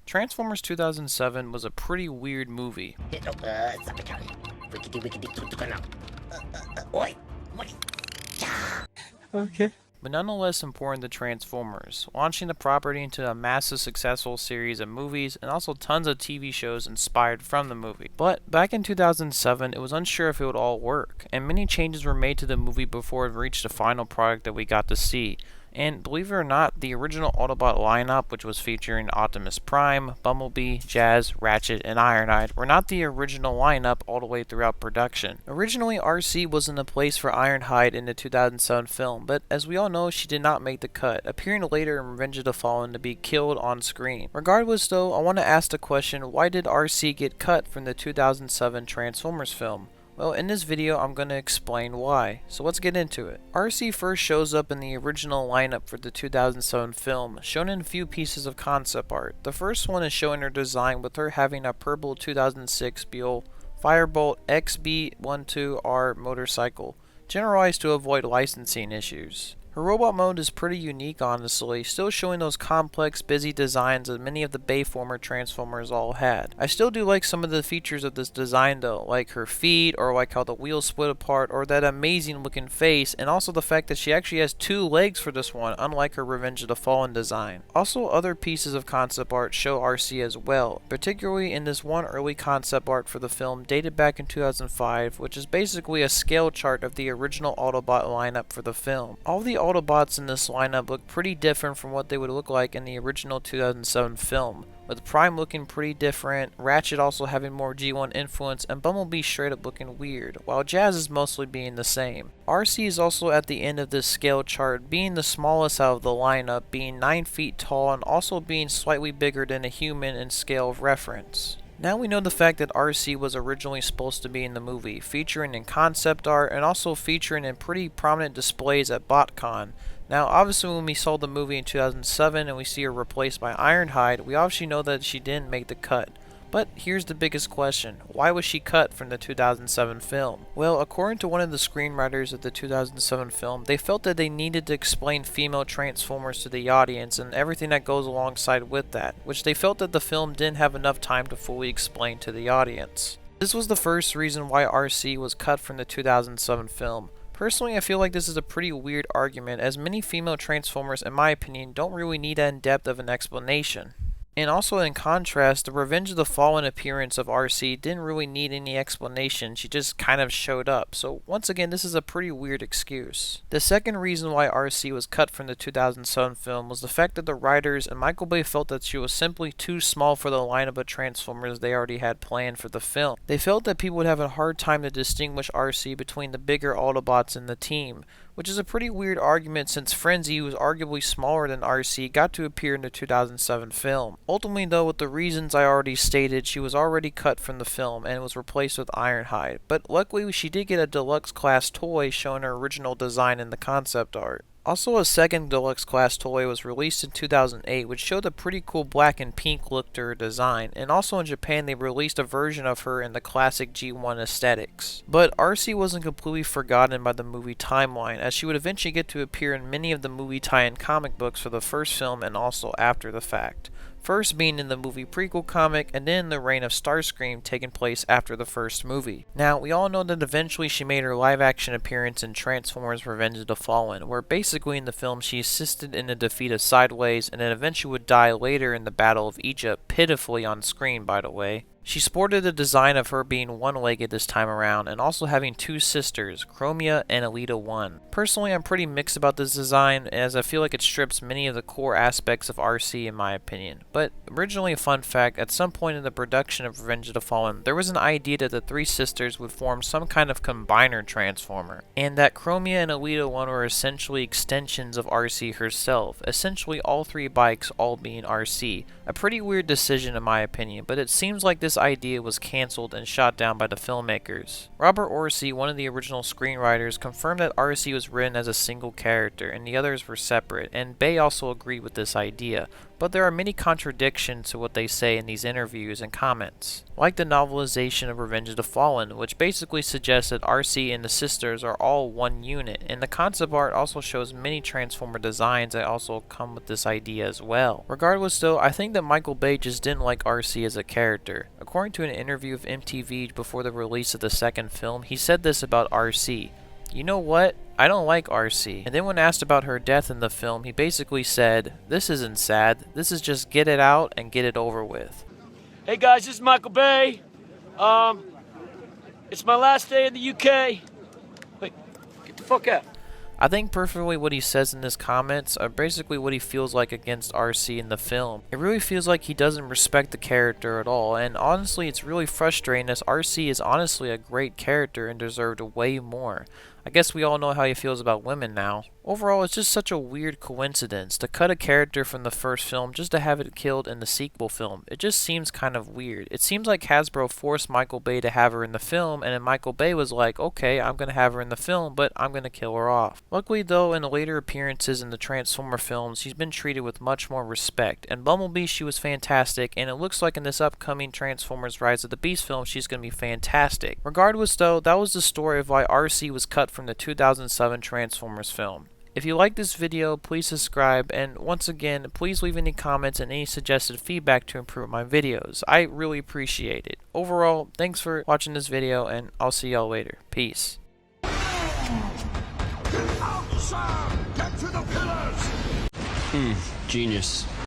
Transformers 2007 was a pretty weird movie. Okay. But nonetheless important to Transformers, launching the property into a massive successful series of movies and also tons of TV shows inspired from the movie. But back in 2007, it was unsure if it would all work, and many changes were made to the movie before it reached the final product that we got to see. And believe it or not, the original Autobot lineup, which was featuring Optimus Prime, Bumblebee, Jazz, Ratchet, and Ironhide, were not the original lineup all the way throughout production. Originally, RC was in the place for Ironhide in the 2007 film, but as we all know, she did not make the cut, appearing later in Revenge of the Fallen to be killed on screen. Regardless though, I want to ask the question, why did RC get cut from the 2007 Transformers film? Well, in this video, I'm going to explain why. So let's get into it. RC first shows up in the original lineup for the 2007 film, shown in a few pieces of concept art. The first one is showing her design with her having a purple 2006 Buell Firebolt XB12R motorcycle, generalized to avoid licensing issues. Her robot mode is pretty unique honestly, still showing those complex, busy designs that many of the Bayformer Transformers all had. I still do like some of the features of this design though, like her feet, or like how the wheels split apart, or that amazing looking face, and also the fact that she actually has 2 legs for this one, unlike her Revenge of the Fallen design. Also, other pieces of concept art show RC as well, particularly in this one early concept art for the film dated back in 2005, which is basically a scale chart of the original Autobot lineup for the film. All the Autobots in this lineup look pretty different from what they would look like in the original 2007 film, with Prime looking pretty different, Ratchet also having more G1 influence, and Bumblebee straight up looking weird, while Jazz is mostly being the same. RC is also at the end of this scale chart, being the smallest out of the lineup, being 9 feet tall and also being slightly bigger than a human in scale of reference. Now we know the fact that RC was originally supposed to be in the movie, featuring in concept art and also featuring in pretty prominent displays at BotCon. Now obviously when we saw the movie in 2007 and we see her replaced by Ironhide, we obviously know that she didn't make the cut. But here's the biggest question, why was she cut from the 2007 film? Well, according to one of the screenwriters of the 2007 film, they felt that they needed to explain female Transformers to the audience and everything that goes alongside with that, which they felt that the film didn't have enough time to fully explain to the audience. This was the first reason why RC was cut from the 2007 film. Personally, I feel like this is a pretty weird argument, as many female Transformers, in my opinion, don't really need that in depth of an explanation. And also in contrast, the Revenge of the Fallen appearance of RC didn't really need any explanation, she just kind of showed up, so once again this is a pretty weird excuse. The second reason why RC was cut from the 2007 film was the fact that the writers and Michael Bay felt that she was simply too small for the lineup of Transformers they already had planned for the film. They felt that people would have a hard time to distinguish RC between the bigger Autobots in the team, which is a pretty weird argument since Frenzy, who was arguably smaller than RC, got to appear in the 2007 film. Ultimately though, with the reasons I already stated, she was already cut from the film and was replaced with Ironhide, but luckily she did get a deluxe class toy showing her original design in the concept art. Also, a second deluxe class toy was released in 2008, which showed a pretty cool black and pink look to her design, and also in Japan they released a version of her in the classic G1 aesthetics. But RC wasn't completely forgotten by the movie timeline, as she would eventually get to appear in many of the movie tie-in comic books for the first film and also after the fact. First being in the movie prequel comic, and then the reign of Starscream taking place after the first movie. Now, we all know that eventually she made her live-action appearance in Transformers Revenge of the Fallen, where basically in the film she assisted in the defeat of Sideways, and then eventually would die later in the Battle of Egypt, pitifully on screen by the way. She sported a design of her being one-legged this time around, and also having 2 sisters, Chromia and Elita 1. Personally, I'm pretty mixed about this design, as I feel like it strips many of the core aspects of RC in my opinion. But originally, a fun fact, at some point in the production of Revenge of the Fallen, there was an idea that the 3 sisters would form some kind of combiner transformer, and that Chromia and Elita 1 were essentially extensions of RC herself, essentially all 3 bikes all being RC. A pretty weird decision in my opinion, but it seems like this idea was cancelled and shot down by the filmmakers. Robert Orci, one of the original screenwriters, confirmed that RC was written as a single character and the others were separate, and Bay also agreed with this idea. but there are many contradictions to what they say in these interviews and comments. Like the novelization of Revenge of the Fallen, which basically suggests that RC and the sisters are all one unit, and the concept art also shows many Transformer designs that also come with this idea as well. Regardless though, I think that Michael Bay just didn't like RC as a character. According to an interview of MTV before the release of the second film, he said this about RC. "You know what? I don't like RC." And then when asked about her death in the film, he basically said, "This isn't sad, this is just get it out and get it over with." Hey guys, this is Michael Bay. It's my last day in the UK. Wait, get the fuck out. I think perfectly what he says in his comments are basically what he feels like against RC in the film. It really feels like he doesn't respect the character at all, and honestly it's really frustrating as RC is honestly a great character and deserved way more. I guess we all know how he feels about women now. Overall, it's just such a weird coincidence to cut a character from the first film just to have it killed in the sequel film. It just seems kind of weird. It seems like Hasbro forced Michael Bay to have her in the film, and then Michael Bay was like, okay, I'm gonna have her in the film, but I'm gonna kill her off. Luckily though, in the later appearances in the Transformer films, she's been treated with much more respect. And Bumblebee, she was fantastic, and it looks like in this upcoming Transformers Rise of the Beast film, she's gonna be fantastic. Regardless though, that was the story of why RC was cut from the 2007 Transformers film. If you like this video, please subscribe, and once again, please leave any comments and any suggested feedback to improve my videos. I really appreciate it. Overall, thanks for watching this video, and I'll see y'all later. Peace. Get out, sir! Get to the pillars! Genius.